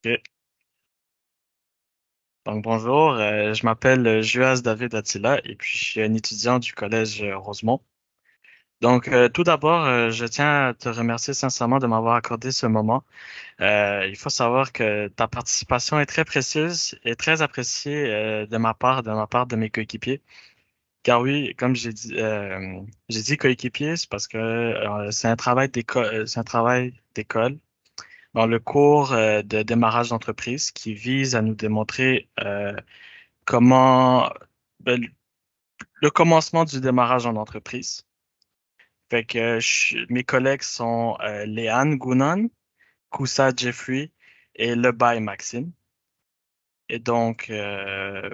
Ok. Donc bonjour, je m'appelle Juaz David Attila et puis je suis un étudiant du collège Rosemont. Donc tout d'abord, je tiens à te remercier sincèrement de m'avoir accordé ce moment. Il faut savoir que ta participation est très précieuse et très appréciée de ma part de mes coéquipiers. Car oui, comme j'ai dit coéquipier, c'est parce que c'est un travail d'école dans le cours de démarrage d'entreprise qui vise à nous démontrer comment ben, le commencement du démarrage en entreprise. Fait que mes collègues sont Léane Gounon, Koussa Jeffrey et Lebaï Maxime. Et donc,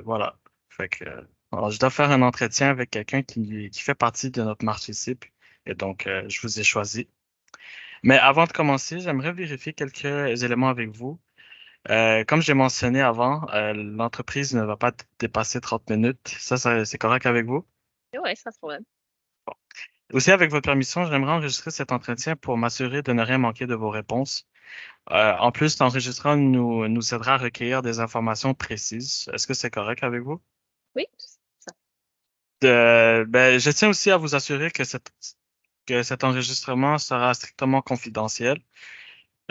voilà. Fait que, alors, je dois faire un entretien avec quelqu'un qui fait partie de notre marché cible. Et donc, je vous ai choisi. Mais avant de commencer, j'aimerais vérifier quelques éléments avec vous. Comme j'ai mentionné avant, l'entreprise ne va pas dépasser 30 minutes. C'est correct avec vous? Oui, sans problème. Aussi, avec votre permission, j'aimerais enregistrer cet entretien pour m'assurer de ne rien manquer de vos réponses. En plus, l'enregistrement nous aidera à recueillir des informations précises. Est-ce que c'est correct avec vous? Oui, ça. Ben, je tiens aussi à vous assurer que cet enregistrement sera strictement confidentiel.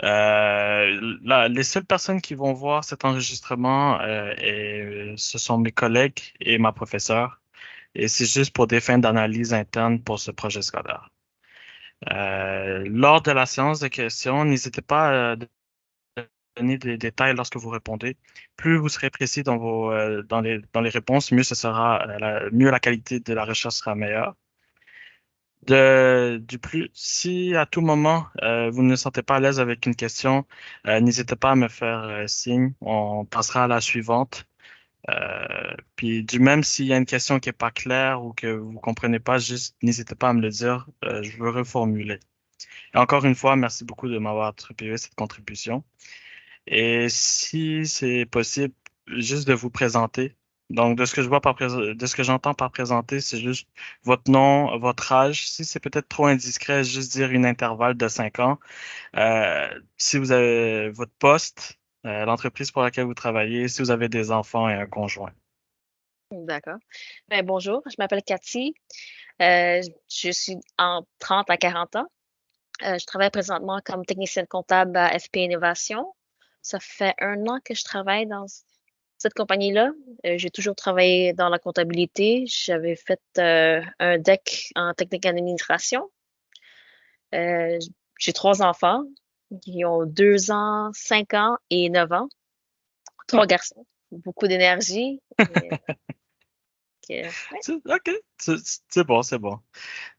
Les seules personnes qui vont voir cet enregistrement, ce sont mes collègues et ma professeure. Et c'est juste pour des fins d'analyse interne pour ce projet scolaire. Lors de la séance de questions, n'hésitez pas à donner des détails lorsque vous répondez. Plus vous serez précis dans les réponses, mieux ce sera, mieux la qualité de la recherche sera meilleure. Du plus, si à tout moment vous ne vous sentez pas à l'aise avec une question, n'hésitez pas à me faire signe. On passera à la suivante. Puis du même, s'il y a une question qui est pas claire ou que vous comprenez pas, juste n'hésitez pas à me le dire. Je veux reformuler. Et encore une fois, merci beaucoup de m'avoir attribué cette contribution. Et si c'est possible, juste de vous présenter. Donc, de ce que j'entends par présenter, c'est juste votre nom, votre âge. Si c'est peut-être trop indiscret, juste dire une intervalle de 5 ans. Si vous avez votre poste, l'entreprise pour laquelle vous travaillez, si vous avez des enfants et un conjoint. D'accord. Ben, bonjour, je m'appelle Cathy. Je suis en 30 à 40 ans. Je travaille présentement comme technicienne comptable à FP Innovation. Ça fait 1 an que je travaille dans cette compagnie-là. J'ai toujours travaillé dans la comptabilité. J'avais fait un DEC en technique d'administration. Euh, j'ai 3 enfants qui ont 2 ans, 5 ans et 9 ans. Ah, 3 garçons. Beaucoup d'énergie. Ouais. OK, c'est bon, c'est bon.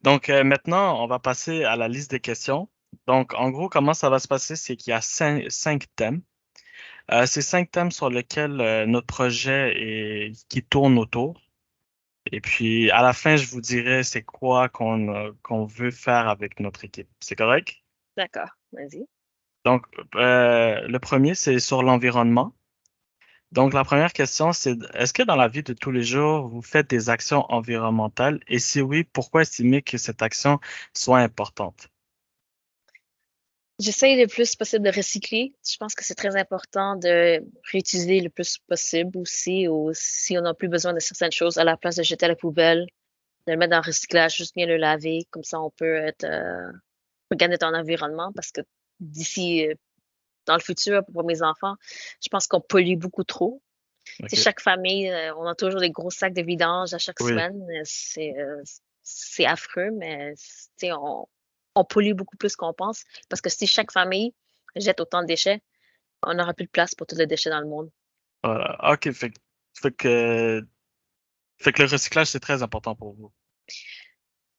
Donc maintenant, on va passer à la liste des questions. Donc, en gros, comment ça va se passer, c'est qu'il y a cinq thèmes. Ces cinq thèmes sur lesquels notre projet qui tourne autour. Et puis, à la fin, je vous dirai c'est quoi qu'on veut faire avec notre équipe. C'est correct? D'accord, vas-y. Donc, le premier, c'est sur l'environnement. Donc, la première question, c'est est-ce que dans la vie de tous les jours, vous faites des actions environnementales? Et si oui, pourquoi estimer que cette action soit importante? J'essaye le plus possible de recycler. Je pense que c'est très important de réutiliser le plus possible aussi, ou si on n'a plus besoin de certaines choses, à la place de jeter à la poubelle, de le mettre dans le recyclage, juste bien le laver, comme ça on peut regarder ton environnement, parce que d'ici, dans le futur, pour mes enfants, je pense qu'on pollue beaucoup trop. Tu sais, OK. chaque famille, on a toujours des gros sacs de vidange à chaque Oui. semaine. C'est affreux, mais tu sais, on pollue beaucoup plus qu'on pense. Parce que si chaque famille jette autant de déchets, on n'aura plus de place pour tous les déchets dans le monde. Voilà. OK. Fait que, fait que le recyclage, c'est très important pour vous.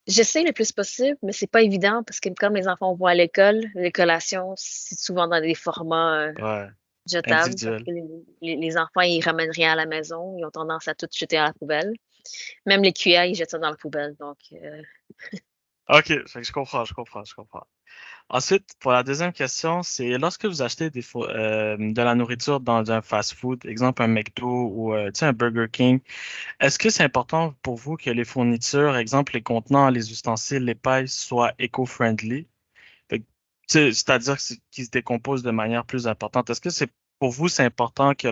J'essaie le plus possible, mais c'est pas évident parce que quand mes enfants vont à l'école, les collations, c'est souvent dans des formats Ouais. jetables parce Individuel. que les enfants, ils ramènent rien à la maison. Ils ont tendance à tout jeter à la poubelle. Même les cuillères, ils jettent ça dans la poubelle. Donc, OK. Fait que je comprends. Ensuite, pour la deuxième question, c'est lorsque vous achetez de la nourriture dans un fast-food, exemple un McDo ou tu sais, un Burger King, est-ce que c'est important pour vous que les fournitures, exemple les contenants, les ustensiles, les pailles soient éco-friendly? Fait que, tu sais, c'est-à-dire qu'ils se décomposent de manière plus importante. Est-ce que c'est pour vous, c'est important que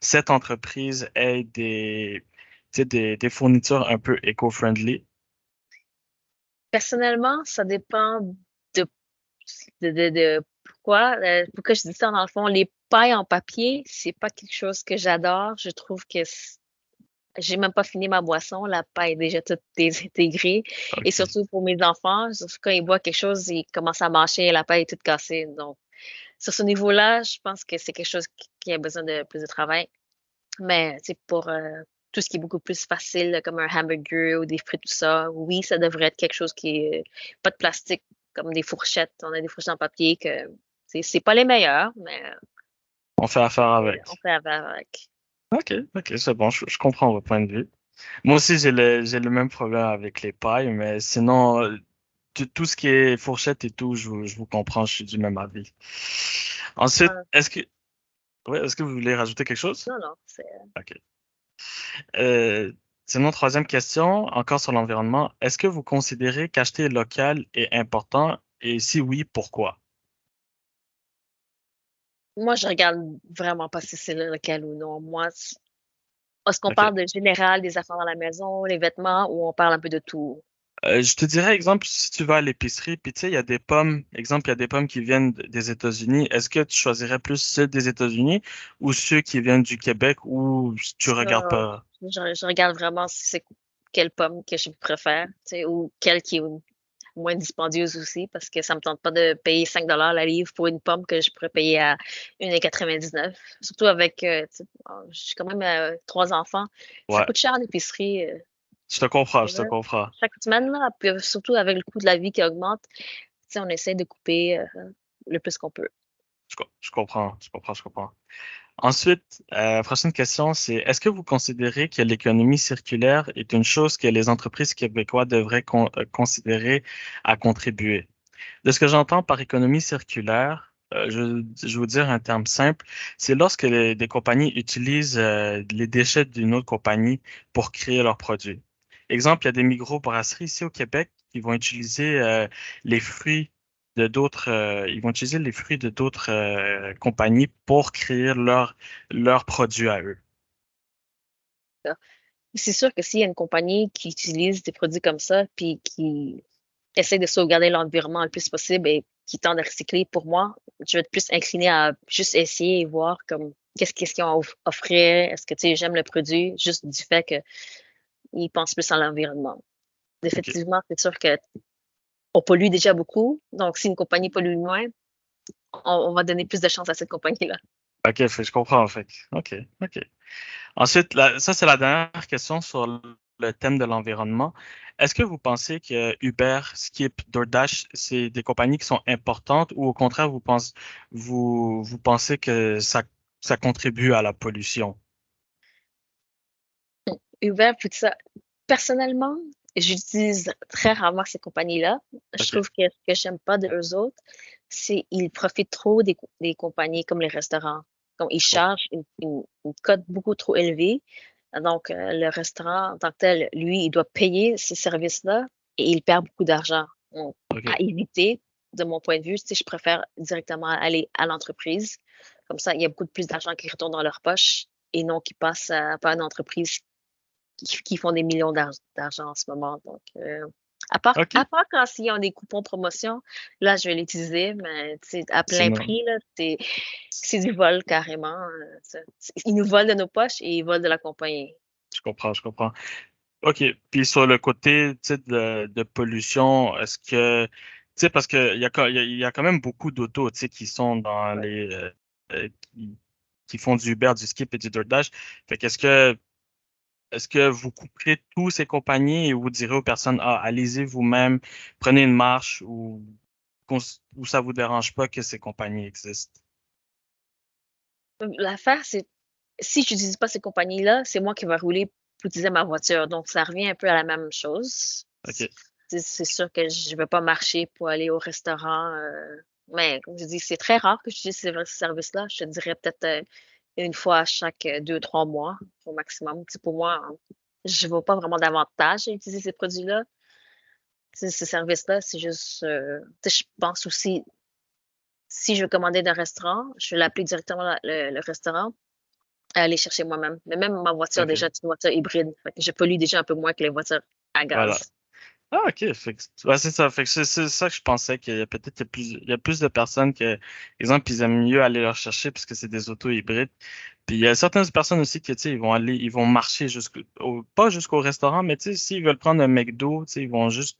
cette entreprise ait tu sais, des fournitures un peu éco-friendly. Personnellement, ça dépend de pourquoi je dis ça dans le fond. Les pailles en papier, c'est pas quelque chose que j'adore. Je trouve que j'ai même pas fini ma boisson, la paille est déjà toute désintégrée. Et OK. surtout pour mes enfants, quand ils boivent quelque chose, ils commencent à mâcher et la paille est toute cassée. Donc, sur ce niveau-là, je pense que c'est quelque chose qui a besoin de plus de travail. Mais c'est pour tout ce qui est beaucoup plus facile, comme un hamburger ou des frites, tout ça, oui, ça devrait être quelque chose qui est pas de plastique, comme des fourchettes. On a des fourchettes en papier que c'est pas les meilleurs, mais On fait affaire on avec. fait avec. OK, OK, c'est bon, je comprends votre point de vue. Moi aussi, j'ai le même problème avec les pailles, mais sinon, tout ce qui est fourchette et tout, je vous comprends, je suis du même avis. Ensuite, Ah, ouais, est-ce que vous voulez rajouter quelque chose? non, non, c'est OK. Euh, Sinon, troisième question, encore sur l'environnement. Est-ce que vous considérez qu'acheter local est important? Et si oui, pourquoi? moi, je regarde vraiment pas si c'est lequel ou non. Moi, est-ce qu'on OK. parle de général, des affaires dans la maison, les vêtements, ou on parle un peu de tout? Je te dirais, exemple, si tu vas à l'épicerie, puis tu sais, il y a des pommes, exemple, il y a des pommes qui viennent des États-Unis. Est-ce que tu choisirais plus ceux des États-Unis ou ceux qui viennent du Québec ou tu regardes Ça, pas? je regarde vraiment si c'est quelle pomme que je préfère, tu sais, ou quelle qui est moins dispendieuse aussi, parce que ça me tente pas de payer 5 $ la livre pour une pomme que je pourrais payer à 1,99 $. Surtout avec, tu sais, j'ai quand même 3 enfants. Ça Ouais, coûte cher l'épicerie. je te comprends, je te Là. comprends. Chaque semaine, là, puis surtout avec le coût de la vie qui augmente, tu sais, on essaie de couper le plus qu'on peut. Je comprends, je comprends, je comprends. Ensuite, prochaine question, c'est est-ce que vous considérez que l'économie circulaire est une chose que les entreprises québécoises devraient considérer à contribuer? De ce que j'entends par économie circulaire, je vais vous dire un terme simple, c'est lorsque des compagnies utilisent les déchets d'une autre compagnie pour créer leurs produits. Exemple, il y a des microbrasseries ici au Québec qui vont utiliser les fruits ils vont utiliser les fruits de d'autres compagnies pour créer leurs produits à eux. C'est sûr que s'il y a une compagnie qui utilise des produits comme ça, puis qui essaie de sauvegarder l'environnement le plus possible et qui tend à recycler, pour moi, je vais être plus inclinée à juste essayer et voir comme qu'est-ce qu'ils ont à offrir. Est-ce que, tu sais, j'aime le produit juste du fait qu'ils pensent plus à l'environnement. OK. Effectivement, c'est sûr que on pollue déjà beaucoup. Donc, si une compagnie pollue moins, on va donner plus de chance à cette compagnie-là. OK, je comprends en fait. OK, OK. Ensuite, ça, c'est la dernière question sur le thème de l'environnement. Est-ce que vous pensez que Uber, Skip, DoorDash, c'est des compagnies qui sont importantes ou au contraire, vous pensez que ça contribue à la pollution? Uber, puis tout ça. Personnellement, j'utilise très rarement ces compagnies-là. Je OK. trouve que ce que j'aime pas de eux autres, c'est ils profitent trop des compagnies comme les restaurants. Donc, ils chargent une cote beaucoup trop élevée. Donc, le restaurant en tant que tel, lui, il doit payer ces services-là et il perd beaucoup d'argent. Donc, OK. à éviter, de mon point de vue, tu sais, je préfère directement aller à l'entreprise. Comme ça, il y a beaucoup de plus d'argent qui retourne dans leur poche et non qui passe par une entreprise qui font des millions d'argent en ce moment. Donc, OK. à part quand s'ils ont des coupons promotion, là, je vais l'utiliser, mais tu sais, à plein Sinon, prix, là, c'est du vol carrément. Ils nous volent de nos poches et ils volent de la compagnie. je comprends, je comprends. OK. Puis sur le côté, tu sais, de pollution, est-ce que, tu sais, parce que il y a quand même beaucoup d'autos, tu sais, qui sont dans Ouais. qui font du Uber, du Skip et du DoorDash. Fait est-ce que vous couperez tous ces compagnies et vous direz aux personnes, ah, allez-y vous-même, prenez une marche ou ça vous dérange pas que ces compagnies existent? L'affaire, c'est si je n'utilise pas ces compagnies-là, c'est moi qui vais rouler pour utiliser ma voiture. Donc, ça revient un peu à la même chose. OK. C'est sûr que je ne vais pas marcher pour aller au restaurant. Mais comme je dis, c'est très rare que j'utilise ces services-là. Je te dirais peut-être une fois à chaque 2, 3 mois au maximum. Tu sais, pour moi, je ne vois pas vraiment d'avantage à utiliser ces produits-là. Ces services-là, c'est juste, tu sais, je pense aussi si je veux commander d'un restaurant, je vais l'appeler directement le restaurant à aller chercher moi-même. Mais même ma voiture, OK. déjà, c'est une voiture hybride. Fait que je pollue déjà un peu moins que les voitures à Voilà. gaz. Ah, OK. Ouais, c'est ça. Fait que c'est ça que je pensais qu'il y a peut-être il y a plus de personnes que, exemple, ils aiment mieux aller leur chercher parce que c'est des autos hybrides. Puis il y a certaines personnes aussi qui, tu sais, ils vont marcher pas jusqu'au restaurant, mais tu sais, s'ils veulent prendre un McDo, tu sais, ils vont juste,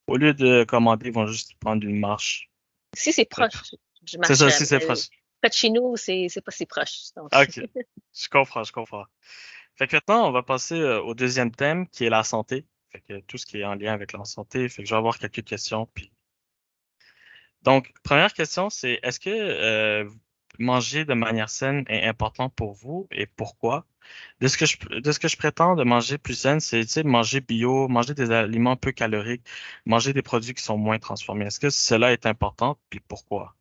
au lieu de commander, ils vont juste prendre une marche. Si c'est Fait que proche, je c'est ça marcherais. aussi, c'est Mais proche. près de chez nous, c'est pas si proche. Donc, OK. Je comprends, je comprends. Fait que maintenant, on va passer au deuxième thème qui est la santé. Fait que tout ce qui est en lien avec la santé. Fait que je vais avoir quelques questions. Puis... Donc, première question, c'est est-ce que manger de manière saine est important pour vous et pourquoi? De ce que je prétends de manger plus saine, c'est, tu sais, manger bio, manger des aliments peu caloriques, manger des produits qui sont moins transformés. Est-ce que cela est important? Puis pourquoi?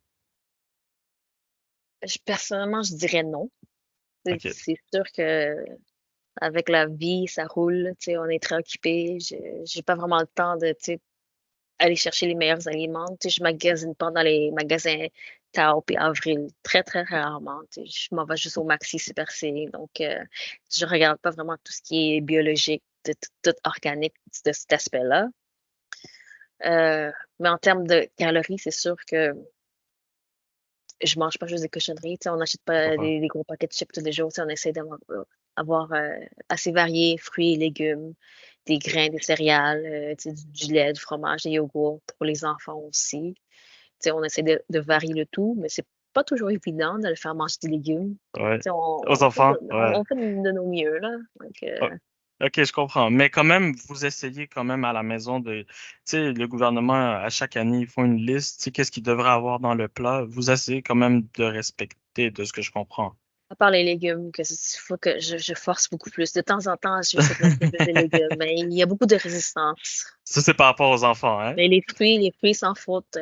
personnellement, je dirais non. C'est OK. c'est sûr que avec la vie, ça roule, tu sais, on est très occupé. J'ai pas vraiment le temps de, tu sais, aller chercher les meilleurs aliments. Tu sais, je magasine pas dans les magasins Tao et Avril, très, très rarement. Tu sais, je m'en vais juste au Maxi Super C. Donc, je regarde pas vraiment tout ce qui est biologique, tout organique de cet aspect-là. Mais en termes de calories, c'est sûr que je mange pas juste des cochonneries. Tu sais, on n'achète Je pas comprends. des gros paquets de chips tous les jours. Tu sais, on essaie d'avoir assez varié, fruits et légumes, des grains, des céréales, tu sais, du lait, du fromage, des yogourts pour les enfants aussi. Tu sais, on essaie de varier le tout, mais c'est pas toujours évident de le faire manger des légumes. Ouais. Tu sais, Aux enfants? Ouais. on fait de nos mieux, là. Donc, Oh, OK, je comprends. Mais quand même, vous essayez quand même à la maison tu sais, le gouvernement, à chaque année, ils font une liste, tu sais, qu'est-ce qu'ils devraient avoir dans le plat. Vous essayez quand même de respecter, de ce que je comprends. à part les légumes, faut que je force beaucoup plus. De temps en temps, je vais essayer de manger plus de légumes, mais il y a beaucoup de résistance. Ça, c'est par rapport aux enfants, hein? Mais les fruits sans faute,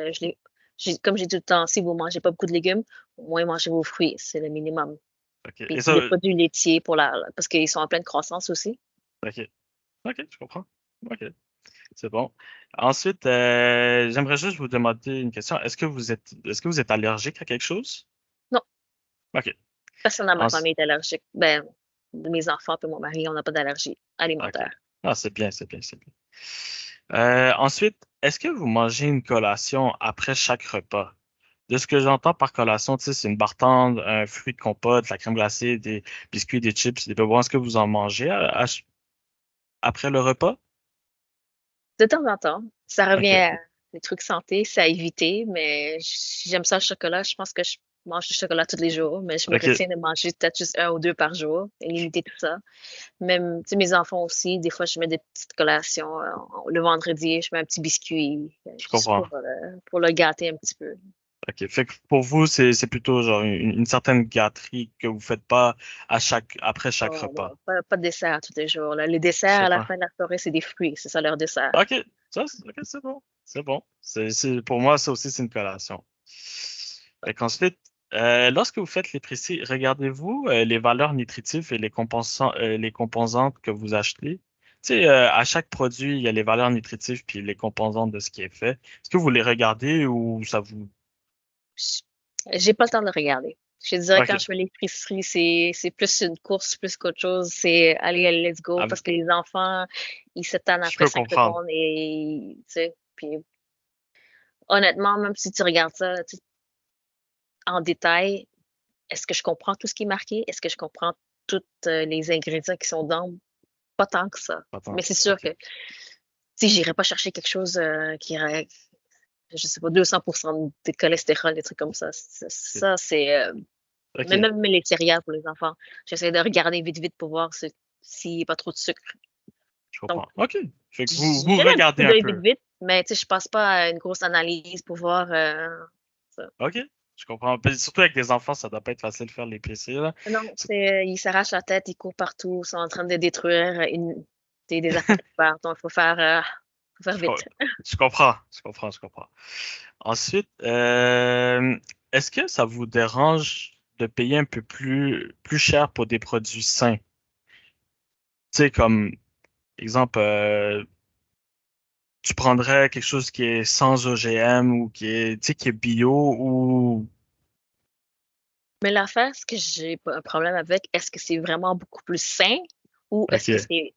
comme j'ai tout le temps, si vous mangez pas beaucoup de légumes, au moins mangez vos fruits, c'est le minimum. OK. Puis Et ça, les produits laitiers parce qu'ils sont en pleine croissance aussi. OK. OK, je comprends. OK, c'est bon. Ensuite, j'aimerais juste vous demander une question. Est-ce que vous êtes allergique à quelque chose? Non, OK. personne dans ma Ensuite, famille est allergique. Ben, mes enfants et mon mari, on n'a pas d'allergie OK. alimentaire. Ah, c'est bien, c'est bien, c'est bien. Ensuite, est-ce que vous mangez une collation après chaque repas? De ce que j'entends par collation, tu sais, c'est une barre tendre, un fruit de compote, de la crème glacée, des biscuits, des chips, des bonbons. Est-ce que vous en mangez après le repas? De temps en temps, ça revient OK. à des trucs santé, c'est à éviter, mais j'aime ça le chocolat. Je pense que je mange du chocolat tous les jours, mais je me OK. retiens de manger peut-être juste un ou 2 par jour et limiter tout ça. Même, tu sais, mes enfants aussi, des fois, je mets des petites collations, le vendredi, je mets un petit biscuit, Je juste comprends. pour le gâter un petit peu. OK. Fait que pour vous, c'est plutôt genre une certaine gâterie que vous faites pas après chaque Oh repas. non, pas de dessert tous les jours, là. Les desserts Je à la comprends. fin de la soirée, c'est des fruits, c'est ça leur dessert. OK. OK, c'est bon. C'est bon. Pour moi, ça aussi, c'est une collation. Fait qu'ensuite, lorsque vous faites l'épicerie, regardez-vous les valeurs nutritives et les composantes que vous achetez. Tu sais, à chaque produit, il y a les valeurs nutritives puis les composantes de ce qui est fait. Est-ce que vous les regardez ou ça vous... J J'ai pas le temps de regarder. Je te dirais OK. quand je fais l'épicerie, c'est plus une course plus qu'autre chose. C'est: «Allez, let's go» Ah, parce que les enfants, ils s'étonnent je après peux 5 comprendre. secondes et tu sais? Puis honnêtement, même si tu regardes ça, tu sais, en détail, est-ce que je comprends tout ce qui est marqué? Est-ce que je comprends toutes, les ingrédients qui sont dedans? Pas tant que ça. Attends. Mais c'est sûr OK. que, tu sais, j'irai pas chercher quelque chose, qui aurait, je sais pas, 200 de cholestérol, des trucs comme ça. Ça, c'est, mais OK. même les céréales pour les enfants, j'essaie de regarder vite, vite pour voir s'il y a pas trop de sucre. Je Donc, comprends. OK. Fait que je vous jette un petit regardez coup un d'œil vite, peu. vite, mais tu sais, je passe pas à une grosse analyse pour voir, ça. OK. Je comprends. Puis surtout avec des enfants, ça doit pas être facile de faire l'épicerie, là. Non, ils s'arrachent la tête, ils courent partout, ils sont en train de détruire des affaires qui partent, donc faut faire Je, com- vite. je comprends, je comprends, je comprends. Ensuite, est-ce que ça vous dérange de payer un peu plus cher pour des produits sains? Tu sais, comme exemple, tu prendrais quelque chose qui est sans OGM ou qui est, tu sais, qui est bio ou... Mais l'affaire, ce que j'ai pas un problème avec, est-ce que c'est vraiment beaucoup plus sain ou est-ce que OK. c'est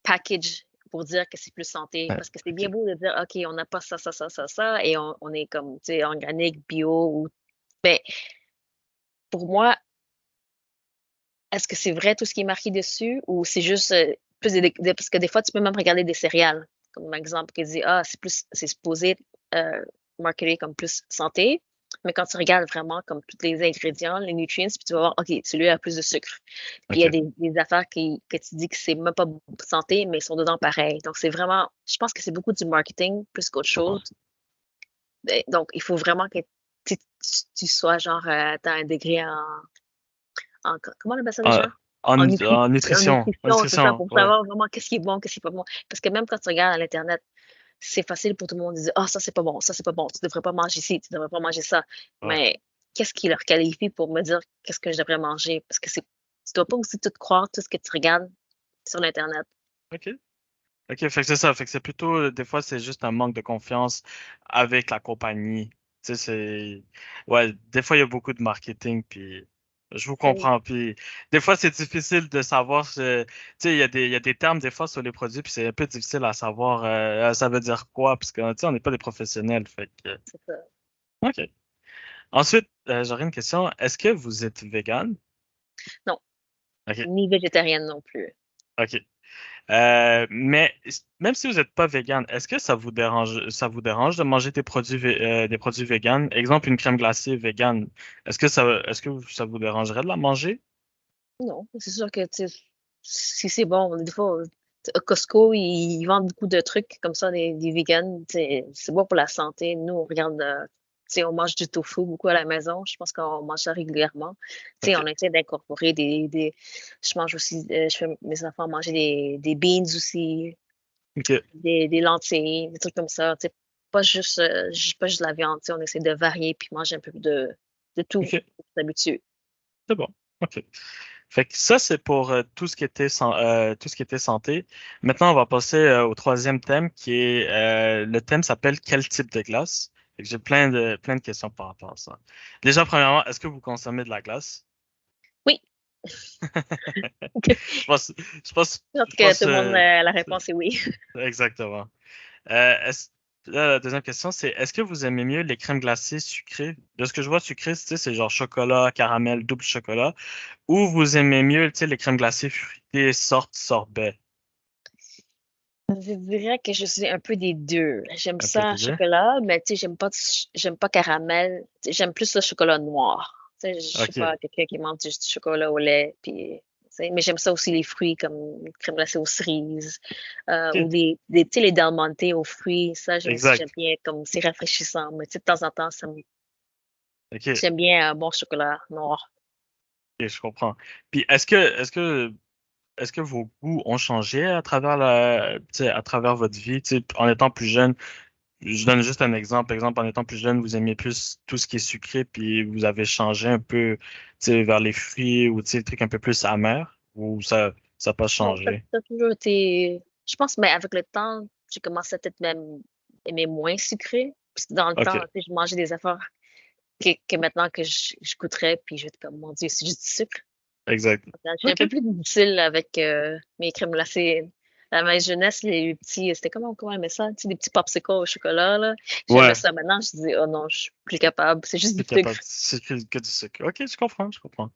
package pour dire que c'est plus santé? Parce que c'est bien OK. beau de dire: «OK, on n'a pas ça, ça, ça, ça, ça et on est comme, tu sais, organique, bio ou» mais pour moi, est-ce que c'est vrai tout ce qui est marqué dessus ou c'est juste, plus des parce que des fois, tu peux même regarder des céréales, comme exemple qui dit: «Ah, c'est supposé, heu, marketé comme plus santé», mais quand tu regardes vraiment comme tous les ingrédients, les nutrients, puis tu vas voir, OK, celui-là a plus de sucre. Puis il y a OK. des affaires que tu dis que c'est même pas santé, mais ils sont dedans pareil. Donc c'est vraiment je pense que c'est beaucoup du marketing plus qu'autre Je comprends. chose. Et donc il faut vraiment que tu sois genre, tu as un degré en comment on appelle ça En déjà? En en nutrition. En nutrition, c'est ça, nutrition, pour ouais. savoir vraiment qu'est-ce qui est bon, qu'est-ce qui est pas bon. Parce que même quand tu regardes à l'internet, c'est facile pour tout le monde de dire: «Ah ça c'est pas bon, ça c'est pas bon, tu devrais pas manger ci, tu devrais pas manger ça». Ouais. Mais qu'est-ce qui leur qualifie pour me dire qu'est-ce que je devrais manger? Parce que c'est tu dois pas aussi tout croire, tout ce que tu regardes sur l'internet. OK. OK, fait que c'est ça. Fait que c'est plutôt, des fois, c'est juste un manque de confiance avec la compagnie. Tu sais, c'est... Ouais, des fois, il y a beaucoup de marketing, puis je vous Mmh, comprends. Puis des fois, c'est difficile de savoir... Tu sais, il y a des termes, des fois, sur les produits, puis c'est un peu difficile à savoir ça veut dire quoi, parce que, tu sais, on n'est pas des professionnels. Fait que... c'est ça. OK. Ensuite, j'aurais une question. Est-ce que vous êtes vegan? Non, OK. ni végétarienne non plus. OK. Mais même si vous n'êtes pas vegan, est-ce que ça vous dérange de manger des produits vegan? Exemple, une crème glacée vegan. Est-ce que ça vous dérangerait de la manger? Non, c'est sûr que, tu sais, si c'est bon, des fois, au Costco, ils vendent beaucoup de trucs comme ça, des vegans, tu sais, c'est bon pour la santé. Nous, on regarde, tu sais, on mange du tofu beaucoup à la maison. Je pense qu'on mange ça régulièrement. Tu sais, OK. on essaie d'incorporer des je mange aussi, je fais mes enfants manger des beans aussi, OK. des lentilles, des trucs comme ça, tu sais, pas juste la viande, tu sais, on essaie de varier puis manger un peu de tout OK. pour s'habituer. C'est bon. OK. Fait que ça, c'est pour tout ce qui était santé. Maintenant, on va passer au troisième thème qui est le thème s'appelle Quel type de glace? Fait que j'ai plein de questions par rapport à ça. Déjà, premièrement, est-ce que vous consommez de la glace? Oui. Je pense, Je pense je que pense, tout le monde, la réponse est oui. exactement. Euh, est-ce- Là, la deuxième question, c'est est-ce que vous aimez mieux les crèmes glacées sucrées? De ce que je vois, sucré, tu sais, c'est genre chocolat, caramel, double chocolat. Ou vous aimez mieux, tu sais, les crèmes glacées fruitées, sorte sorbet? Je dirais que je suis un peu des 2. J'aime Un peu ça des deux? chocolat, mais tu sais, j'aime pas caramel. Tu sais, j'aime plus le chocolat noir. Tu sais, je suis OK. pas quelqu'un qui mange du chocolat au lait, puis tu sais, mais j'aime ça aussi les fruits comme une crème glacée aux cerises, ou OK. des tu sais, les Del Monte aux fruits, ça j'aime aussi, j'aime Exact. bien comme c'est rafraîchissant, mais tu sais, de temps en temps, OK. j'aime bien un bon chocolat noir. OK, je comprends. Puis est-ce que vos goûts ont changé à travers tu sais, à travers votre vie, tu sais, en étant plus jeune? Je donne juste un exemple. Par exemple, en étant plus jeune, vous aimiez plus tout ce qui est sucré, puis vous avez changé un peu, tu sais, vers les fruits ou, tu sais, des trucs un peu plus amers, ou ça n'a pas Non, changé? ça a toujours été je pense, mais avec le temps, j'ai commencé à peut-être même aimer moins sucré. Parce que dans le temps, OK. tu sais, je mangeais des affaires que maintenant que je goûterais, puis je vais être comme: «Mon Dieu, c'est juste du sucre». Exact. Je suis un peu OK. plus difficile avec, mes crèmes glacées. À ma jeunesse, les petits, c'était comment on aimait ça? Tu sais, des petits popsicles au chocolat, là. J'aimais Ouais. ça. Maintenant, je dis: «Oh non, je suis plus capable, c'est juste T'es du sucre». capable de sucre que du sucre. OK, je comprends, je comprends.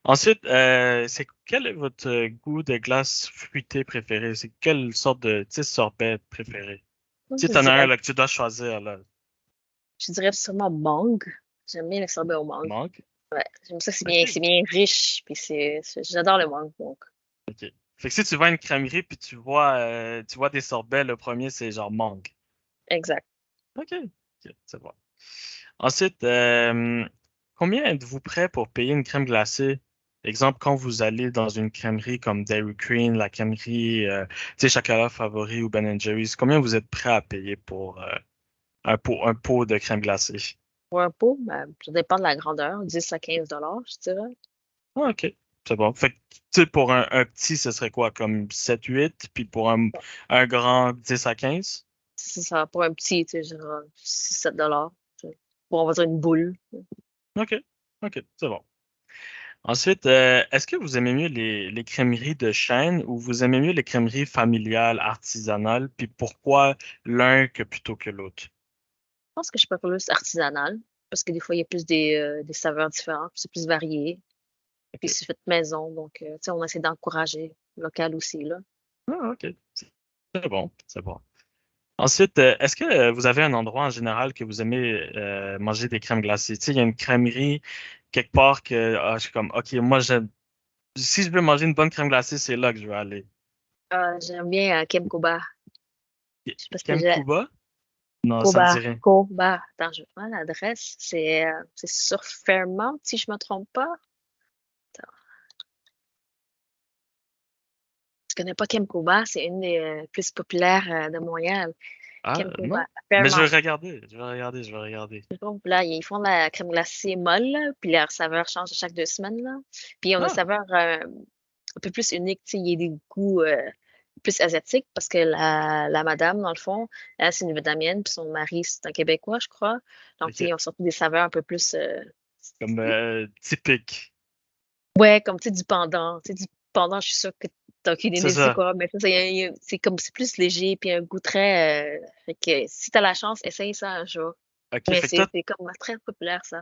Ensuite, quel est votre goût de glace fruitée préféré? C'est quelle sorte de, tu sais, sorbet préféré? Moi, Si t'en as un là, que tu dois choisir, là, je dirais sûrement mangue. J'aime bien les sorbets aux mangue. mangue. Ouais, j'aime ça, OK. c'est bien riche, puis j'adore le mangue, donc OK. Fait que si tu vas à une crèmerie puis tu vois des sorbets, le premier, c'est genre mangue. exact. OK. OK, c'est bon. Ensuite, combien êtes-vous prêt pour payer une crème glacée? Exemple, quand vous allez dans une crèmerie comme Dairy Queen, la crèmerie, tu sais, Chocolat Favori ou Ben Jerry's, combien vous êtes prêt à payer pour un pot de crème glacée? Pour un pot, ben, ça dépend de la grandeur, 10 à 15 je dirais. Ah, OK. C'est bon. Fait que, tu sais, pour un petit, ce serait quoi, comme 7 8 puis pour un grand, 10 à 15. Si ça va pour un petit, tu sais, je dirais 6-7 tu sais. Bon, on va dire une boule. OK. OK, c'est bon. Ensuite, est-ce que vous aimez mieux les crèmeries de chaîne ou vous aimez mieux les crèmeries familiales, artisanales? Puis pourquoi l'un que plutôt que l'autre? Je pense que je préfère plus artisanal parce que des fois, il y a plus des saveurs différentes, c'est plus varié. Puis OK. c'est fait maison, donc tu sais, on essaie d'encourager local aussi, là. Ah, OK. C'est bon, c'est bon. Ensuite, est-ce que vous avez un endroit en général que vous aimez manger des crèmes glacées? Tu sais, il y a une crèmerie quelque part que je suis comme, OK, moi, si je veux manger une bonne crème glacée, c'est là que je vais aller. J'aime bien Kem Koba. Je sais pas si Kem j'ai Kuba? Non, ça me Koba, dit rien. Koba. Attends, je vais prendre l'adresse. C'est sur Fairmont, si je me trompe pas. Attends, tu connais pas Kem Koba? C'est une des plus populaires de Montréal. Ah, Kem Koba, non. à Mais je Fairmont. vais regarder, je vais regarder, je vais regarder. Donc, là, ils font de la crème glacée molle, là, puis leur saveur change à chaque 2 semaines, là. Puis ils ont des Ah, saveurs un peu plus uniques, tu sais, il y a des goûts plus asiatiques parce que la madame, dans le fond, elle, c'est une Vietnamienne, puis son mari, c'est un Québécois, je crois. Donc, tu sais, OK. ils ont sorti des saveurs un peu plus Comme typique. ouais, comme, tu sais, du pendant. Tu sais, du pendant, je suis sûre que t'as aucune C'est idée c'est ça. quoi, mais ça, c'est comme, c'est plus léger, puis un goût très fait que si t'as la chance, essaye ça un jour. OK, Mais fait que toi, c'est comme très populaire, ça.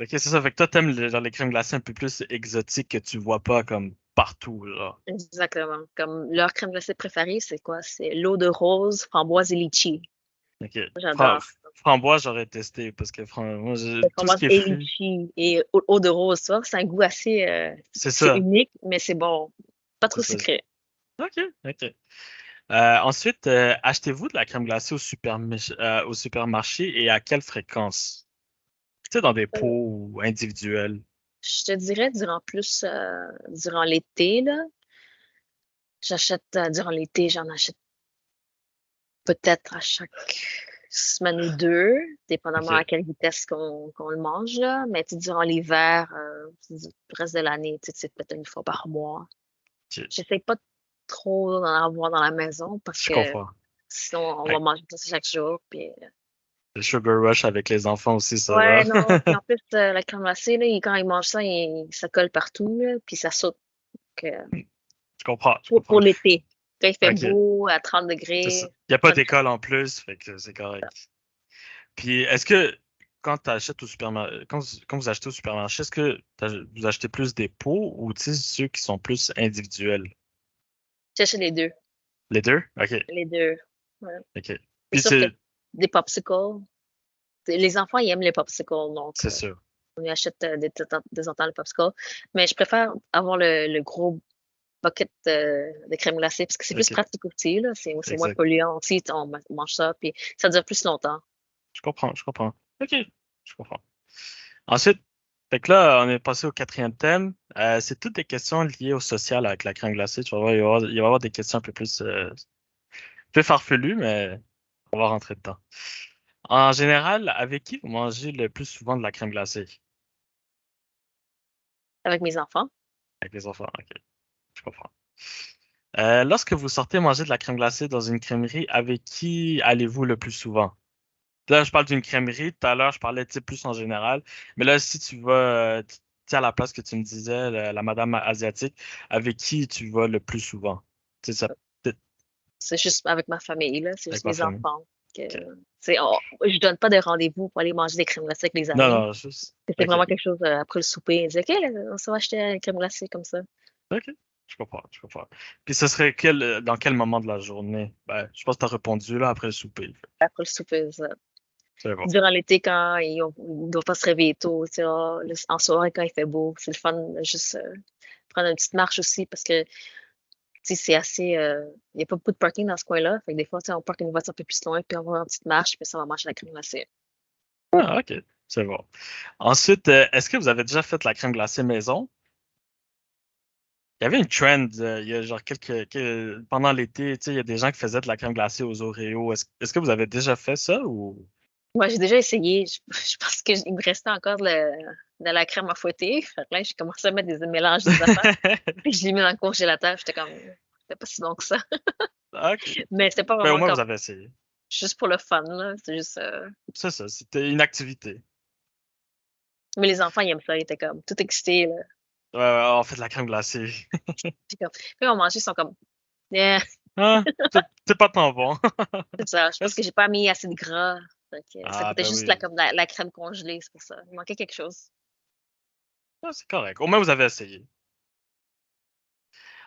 OK, c'est ça. Fait que toi, t'aimes genre les crèmes glacées un peu plus exotiques que tu vois pas comme partout, genre. Exactement. Comme leur crème glacée préférée, c'est quoi? C'est l'eau de rose, framboise et litchi. OK. J'adore. Framboise, j'aurais testé parce que moi, tout ce Framboise qui est et fruits, litchi et eau de rose, ça, c'est un goût assez, c'est c'est ça. unique, mais c'est bon. Pas C'est trop ça. sucré. OK, OK. Ensuite, achetez-vous de la crème glacée au supermarché et à quelle fréquence? Tu sais, dans des Euh, pots ou individuels. Je te dirais durant l'été, là. J'achète durant l'été, j'en achète peut-être à chaque semaine ou 2, dépendamment à OK. quelle vitesse qu'on le mange, là. Mais tu sais, durant l'hiver, le reste de l'année, tu sais, c'est peut-être une fois par mois. OK. J'essaie pas trop d'en avoir dans la maison parce Je que comprends. sinon on va Ouais. manger ça chaque jour. Puis, Le sugar rush avec les enfants aussi, ça va. ouais, non. Puis en plus, la crème glacée, là, quand ils mangent ça, ça colle partout, là, puis ça saute. Donc, Je comprends, je pour comprends. l'été, quand il fait OK. beau, à 30 C'est ça. degrés, Il n'y a pas bonne crème. d'école en plus, fait que c'est correct. Puis, est-ce que quand tu achètes au supermarché, quand vous achetez au supermarché, est-ce que vous achetez plus des pots ou tu sais, ceux qui sont plus individuels? J'achète les deux. Les deux? OK. Les deux. Ouais. OK. C'est Puis, sûr que des popsicles, les enfants, ils aiment les popsicles, donc c'est sûr. on lui achète de temps en temps le popsicle. Mais je préfère avoir le gros bucket de crème glacée parce que c'est plus OK. pratique aussi, là. C'est moins Exact. polluant aussi. On mange ça, puis ça dure plus longtemps. Je comprends, je comprends. OK. Je comprends. Ensuite, fait que là, on est passé au quatrième thème. C'est toutes des questions liées au social avec la crème glacée. Tu vas voir, il va y avoir des questions un peu plus, peu farfelues, mais on va rentrer dedans. En général, avec qui vous mangez le plus souvent de la crème glacée? Avec mes enfants. Avec les enfants, ok, je comprends. Lorsque vous sortez manger de la crème glacée dans une crèmerie, avec qui allez-vous le plus souvent? Là, je parle d'une crèmerie. Tout à l'heure, je parlais, tu sais, plus en général. Mais là, si tu vas, tu sais, à la place que tu me disais, la madame asiatique, avec qui tu vas le plus souvent? Tu sais, ça peut-être C'est juste avec ma famille, là. C'est avec juste ma mes famille. enfants. Que, Ok. je donne pas de rendez-vous pour aller manger des crèmes glacées avec les Non, amis. non, juste. C'est Ok. vraiment quelque chose après le souper. On dit, OK, là, on s'en va acheter une crème glacée comme ça. Ok. Je comprends, je comprends. Puis ce serait dans quel moment de la journée? Ben, je pense que tu as répondu là après le souper. Après le souper, ça. C'est bon. Durant l'été, quand ils doivent pas se réveiller tôt, tu sais, en soirée, quand il fait beau, c'est le fun de juste prendre une petite marche aussi parce que, tu sais, c'est assez, il y a pas beaucoup de parking dans ce coin-là. Fait que des fois, tu sais, on parque une voiture un peu plus loin, puis on va en petite marche, puis ça va manger la crème glacée. Ah, ok. C'est bon. Ensuite, est-ce que vous avez déjà fait la crème glacée maison? Il y avait une trend, il y a genre pendant l'été, tu sais, il y a des gens qui faisaient de la crème glacée aux Oreos. Est-ce que vous avez déjà fait ça ou? Moi, j'ai déjà essayé. Je pense qu'il me restait encore de la crème à fouetter. Fait que là, j'ai commencé à mettre des mélanges des affaires, puis je l'ai mis dans le congélateur. J'étais comme, c'était pas si bon que ça. Ok. Mais c'était pas Ben, au vraiment moins, vous comme avez essayé. juste pour le fun, là. C'est juste, C'est ça, c'était une activité. Mais les enfants, ils aiment ça. Ils étaient comme tout excités, là. Ouais, ouais, on fait de la crème glacée. Puis comme, puis on mangeait, ils sont comme, eh, Ah, c'est pas tant bon. c'est ça. Je Mais pense que j'ai pas mis assez de gras. Fait que ça ah, goûtait ben juste oui. comme la crème congelée, c'est pour ça. Il manquait quelque chose. Ah, c'est correct. Au moins, vous avez essayé.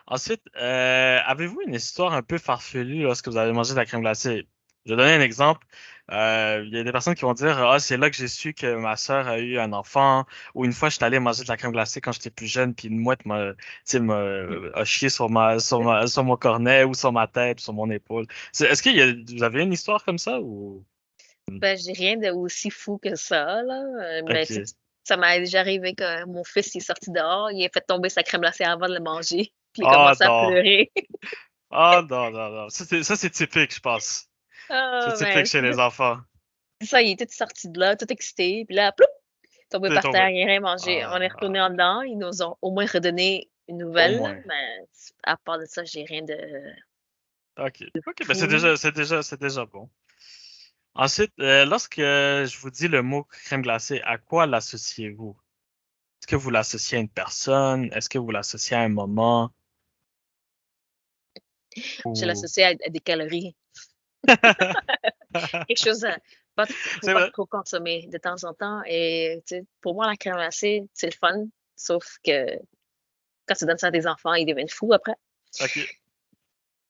Ensuite, avez-vous une histoire un peu farfelue lorsque vous avez mangé de la crème glacée? Je vais donner un exemple. Il y a des personnes qui vont dire, ah, c'est là que j'ai su que ma sœur a eu un enfant, ou une fois, je suis allé manger de la crème glacée quand j'étais plus jeune, puis une mouette tu sais, a chié sur mon cornet, ou sur ma tête, ou sur mon épaule. Est-ce vous avez une histoire comme ça, ou? Ben, j'ai rien de aussi fou que ça, là. Mais tu sais, Ok. ça m'est déjà arrivé que mon fils il est sorti dehors, il a fait tomber sa crème glacée avant de le manger, puis il a Ah, commencé à non. pleurer. Ah, non, non, non. Ça, c'est typique, je pense. C'est Ah, typique ben, chez les enfants. c'est ça, il était tout sorti de là, tout excité, puis là, ploup, tombé T'es par tombé. terre, il a rien mangé. On est Ah, retourné en dedans, ils nous ont au moins redonné une au nouvelle, là, moins. mais à part de ça, j'ai rien OK. de OK, ben fou, là. c'est déjà bon. Ensuite, lorsque je vous dis le mot crème glacée, à quoi l'associez-vous? Est-ce que vous l'associez à une personne? Est-ce que vous l'associez à un moment? Je Ou... l'associe à des calories. Quelque chose à pas faut C'est pas vrai? trop consommer de temps en temps et tu sais, pour moi, la crème glacée, c'est le fun, sauf que quand tu donnes ça à tes enfants, ils deviennent fous après. OK,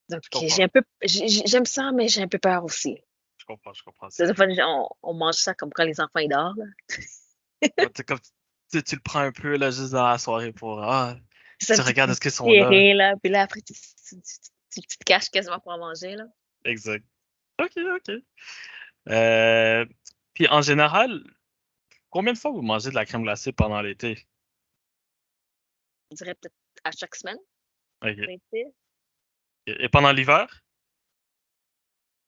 Donc je comprends. j'aime ça, mais j'ai un peu peur aussi. Je comprends, je comprends. Des fois, on mange ça comme quand les enfants, ils dorment, là. C'est comme, tu le prends un peu là, juste dans la soirée pour... Ah, C'est un tu petit regardes est-ce qu'ils sont là. cuillerée, là, puis là, après, tu te caches quasiment pour en manger, là. Exact. OK, OK. Euh, Puis en général, combien de fois vous mangez de la crème glacée pendant l'été? Je dirais peut-être à chaque semaine, OK. l'été, Et pendant l'hiver?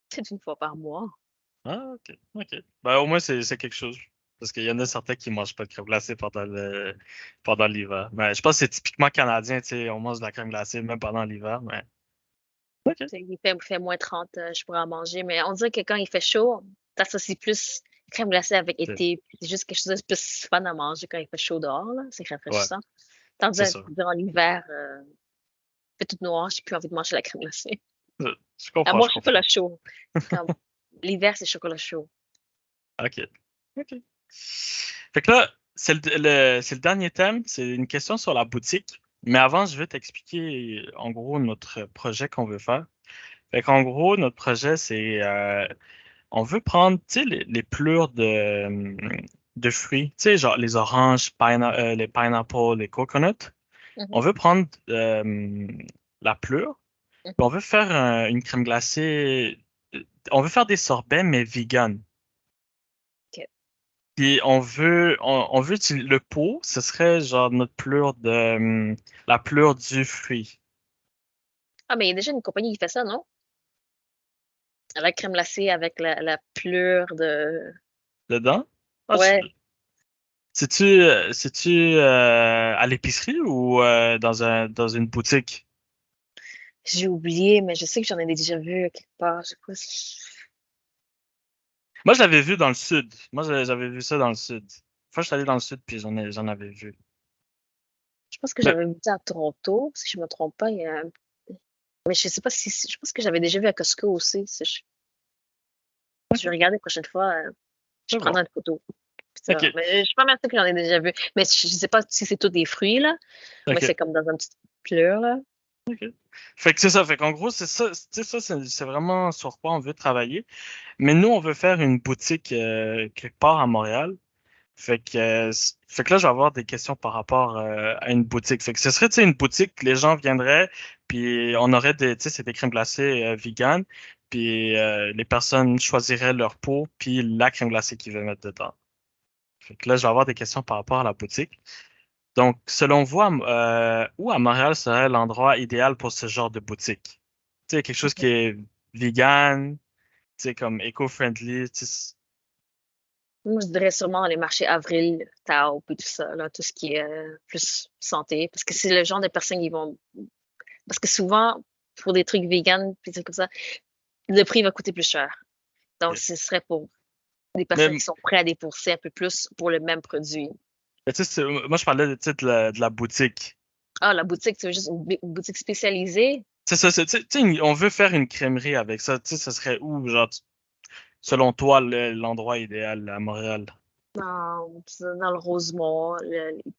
peut-être une fois par mois. Ah, ok, ok. Ben, au moins, c'est quelque chose. Parce qu'il y en a certains qui mangent pas de crème glacée pendant l'hiver. Mais je pense que c'est typiquement canadien, tu sais, on mange de la crème glacée même pendant l'hiver, mais. Ok. Tu sais, il fait -30, je pourrais en manger, mais on dirait que quand il fait chaud, tu associes plus crème glacée avec C'est été, puis c'est juste quelque chose de plus fun à manger quand il fait chaud dehors, là, c'est ouais, rafraîchissant. Tandis c'est que ça. durant l'hiver, il fait tout noir, j'ai plus envie de manger la crème glacée. Je À comprends, moi, je chocolat comprends. chaud. Comme l'hiver, c'est chocolat chaud. Ok. Ok. Fait que là, c'est le dernier thème, c'est une question sur la boutique. Mais avant, je vais t'expliquer en gros notre projet qu'on veut faire. Fait qu'en gros, notre projet, c'est on veut prendre, tu sais, les plures de fruits, tu sais, genre les oranges, les pineapples, les coconuts. On Mhm, veut prendre la pleure, puis on mhm. veut faire une crème glacée. On veut faire des sorbets, mais vegan. OK. Puis on veut le pot, ce serait genre notre pleure la pleure du fruit. Ah, mais il y a déjà une compagnie qui fait ça, non? La crème glacée avec la pleure de Dedans? Ah, ouais, c'est-tu à l'épicerie ou dans une boutique? j'ai oublié, mais je sais que j'en ai déjà vu quelque part. Je sais pas si Moi, je l'avais vu dans le sud. Moi, j'avais vu ça dans le sud. Une fois, je suis allé dans le sud, puis j'en avais vu. je pense que Mais, j'avais vu ça à Toronto, si je me trompe pas, il y a mais je sais pas si je pense que j'avais déjà vu à Costco aussi. Je vais regarder la prochaine fois, je c'est bon. prendrai une photo. Puis ça OK. mais je suis pas mal sûre que j'en ai déjà vu. Mais je sais pas si c'est tous des fruits, là, mais OK. c'est comme dans une petite pleure, là. OK. Fait que c'est ça. Fait qu'en gros, c'est ça. Tu sais, ça, c'est vraiment sur quoi on veut travailler. Mais nous, on veut faire une boutique quelque part à Montréal. Fait que là, je vais avoir des questions par rapport à une boutique. Fait que ce serait, tu sais, une boutique, les gens viendraient, puis on aurait tu sais, c'est des crèmes glacées vegan, puis les personnes choisiraient leur pot, puis la crème glacée qu'ils veulent mettre dedans. Fait que là, je vais avoir des questions par rapport à la boutique. Donc, selon vous, où à Montréal serait l'endroit idéal pour ce genre de boutique? Tu sais, quelque chose qui est vegan, tu sais, comme éco-friendly, tu sais. Moi, je dirais sûrement les marchés avril, Tao, puis tout ça, là, tout ce qui est plus santé. Parce que c'est le genre de personnes qui vont. Parce que souvent, pour des trucs vegan, puis des trucs comme ça, le prix va coûter plus cher. Donc, ce serait pour des personnes Mais qui sont prêtes à débourser un peu plus pour le même produit. Mais tu sais, moi, je parlais de la boutique. Ah, la boutique, tu veux juste une boutique spécialisée? C'est ça, on veut faire une crèmerie avec ça. Tu sais, ce serait où, genre, selon toi, l'endroit idéal à Montréal? Dans le Rosemont,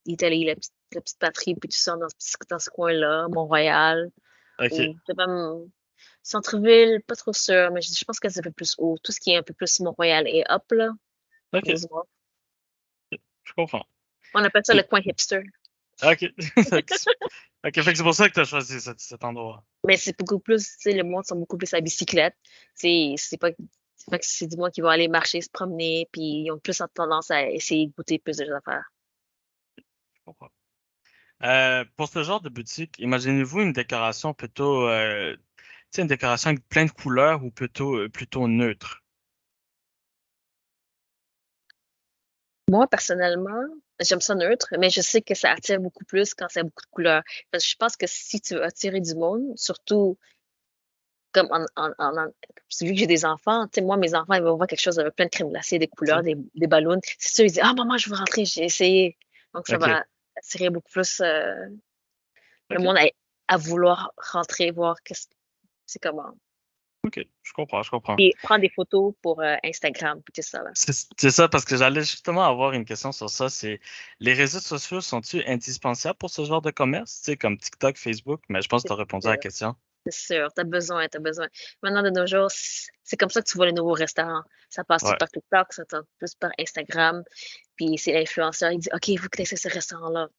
l'Italie, la petite patrie, puis tout ça, dans ce coin-là, Montréal, OK. ou peut-être même centre-ville, pas trop sûr, mais je pense que c'est un peu plus haut. Tout ce qui est un peu plus Montréal et hop, là, OK. Rosemont. Je comprends. On appelle ça le Puis, coin hipster. OK. OK, fait que c'est pour ça que tu as choisi cet endroit. Mais c'est beaucoup plus, tu sais, le monde sont beaucoup plus à bicyclette. Tu sais, c'est pas que c'est du monde qui vont aller marcher, se promener, puis ils ont plus tendance à essayer de goûter plus de affaires. Je comprends. Pour ce genre de boutique, imaginez-vous une décoration plutôt, tu sais, une décoration avec plein de couleurs ou plutôt neutre? Moi, personnellement, j'aime ça neutre, mais je sais que ça attire beaucoup plus quand c'est beaucoup de couleurs. Parce que je pense que si tu veux attirer du monde, surtout comme vu que j'ai des enfants, tu sais, moi, mes enfants, ils vont voir quelque chose avec plein de crème glacée, des couleurs, OK. des ballons. C'est sûr, ils disent, ah, maman, je veux rentrer, j'ai essayé. Donc, ça OK. va attirer beaucoup plus le OK. monde à vouloir rentrer, voir qu'est-ce c'est comment. OK. Je comprends, je comprends. Puis prendre des photos pour Instagram, puis tout ça, là. C'est ça, parce que j'allais justement avoir une question sur ça. C'est les réseaux sociaux sont-ils indispensables pour ce genre de commerce? Tu sais, comme TikTok, Facebook, mais je pense que tu as répondu à la question. C'est sûr, t'as besoin, t'as besoin. Maintenant, de nos jours, c'est comme ça que tu vois les nouveaux restaurants. Ça passe tout Ouais. par TikTok, ça passe plus par Instagram. Puis c'est l'influenceur, il dit, OK, vous connaissez ce restaurant-là. OK.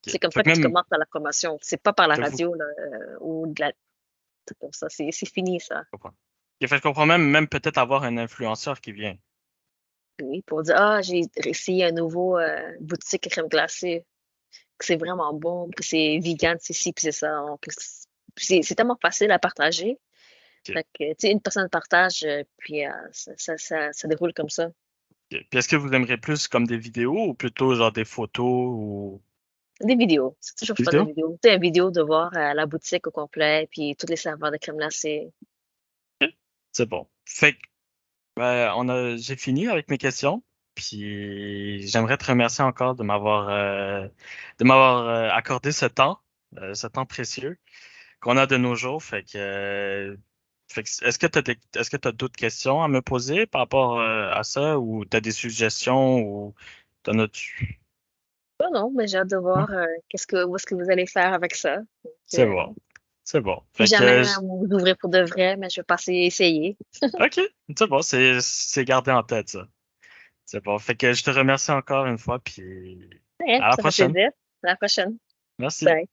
C'est comme Fait ça que que tu même, commences à la promotion. C'est pas par la fait que vous, radio, là, ou de la, tout comme ça. C'est fini, ça. je comprends. OK, fait que je comprends même peut-être avoir un influenceur qui vient. Oui, pour dire, ah, j'ai essayé un nouveau boutique crème glacée, que c'est vraiment bon, que c'est vegan, c'est ci, puis c'est ça. C'est tellement facile à partager. OK. Fait que, tu sais, une personne partage, puis ça déroule comme ça. OK. Puis est-ce que vous aimeriez plus comme des vidéos ou plutôt genre des photos ou Des vidéos, c'est toujours des fun, des vidéos? vidéos. Tu sais, une vidéo de voir la boutique au complet, puis tous les serveurs de crème glacée. OK. C'est bon. Fait que j'ai fini avec mes questions. Puis j'aimerais te remercier encore de m'avoir accordé ce temps précieux qu'on a de nos jours. Est-ce que est-ce que tu as d'autres questions à me poser par rapport à ça ou tu as des suggestions ou t'en as-tu? Non, non, mais j'ai hâte de Non? voir où est-ce que vous allez faire avec ça. Donc, C'est bon. C'est bon. si Fait que jamais vous ouvrez pour de vrai, mais je vais passer essayer. OK, c'est bon, c'est gardé en tête ça. C'est bon. Fait que je te remercie encore une fois puis Ouais, à la ça fait prochaine. plaisir. À la prochaine. Merci. Bye.